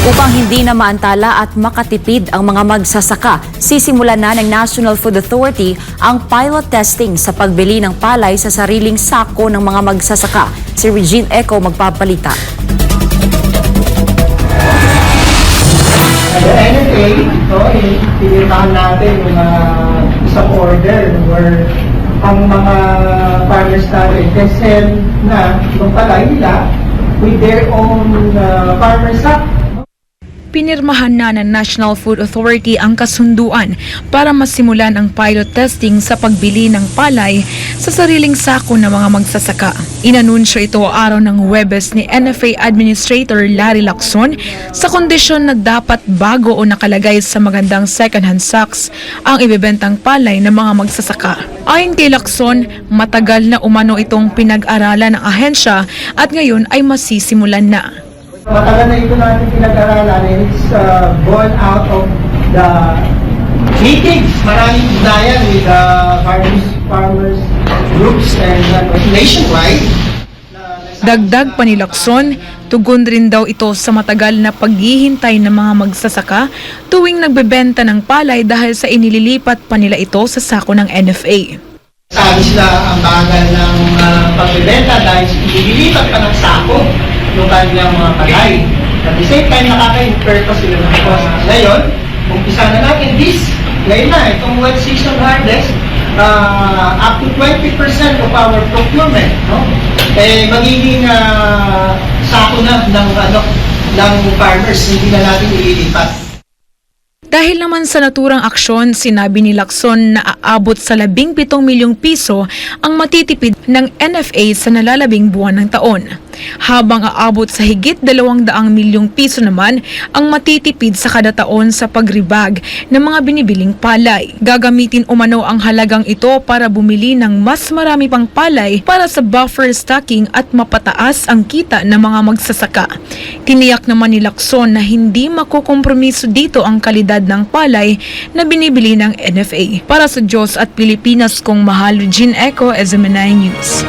Upang hindi na maantala at makatipid ang mga magsasaka, sisimulan na ng National Food Authority ang pilot testing sa pagbili ng palay sa sariling sako ng mga magsasaka. Si Regine Eco magpapalita. The NFA, pinirmahan natin yung isang order where ang mga farmers natin can sell na yung palay nila with their own farmers stock. Pinirmahan na ng National Food Authority ang kasunduan para masimulan ang pilot testing sa pagbili ng palay sa sariling sako ng mga magsasaka. Inanunsyo ito araw ng Huwebes ni NFA Administrator Larry Lacson sa kondisyon na dapat bago o nakalagay sa magandang second-hand sacks ang ibebentang palay ng mga magsasaka. Ayon kay Lacson, matagal na umano itong pinag-aralan ng ahensya at ngayon ay masisimulan na. Matagal na ito natin pinag-aralan and it's born out of the meetings. Maraming ugnayan with farmers groups and nationwide. Dagdag pa ni Lacson, tugon rin daw ito sa matagal na paghihintay ng mga magsasaka tuwing nagbebenta ng palay dahil sa inililipat pa nila ito sa sako ng NFA. Sabi sila ang bagal ng pagbebenta dahil inililipat pa ng sako yung kanilang mga palay. At the same time, nakaka-incur pa sila ng cost. Ngayon, umpisa na natin ngayon na, itong wet season harvest, up to 20% of our procurement, no? Magiging sako na ng farmers, hindi na natin ililipat. Dahil naman sa naturang aksyon, sinabi ni Lacson na aabot sa 17 milyong piso ang matitipid ng NFA sa nalalabing buwan ng taon. Habang aabot sa higit 200 milyong piso naman ang matitipid sa kada taon sa pagribag ng mga binibiling palay. Gagamitin umano ang halagang ito para bumili ng mas marami pang palay para sa buffer stocking at mapataas ang kita ng mga magsasaka. Tiniyak naman ni Lacson na hindi makukompromiso dito ang kalidad ng palay na binibili ng NFA. Para sa Diyos at Pilipinas kong mahal, Regine Eco, SMNI News.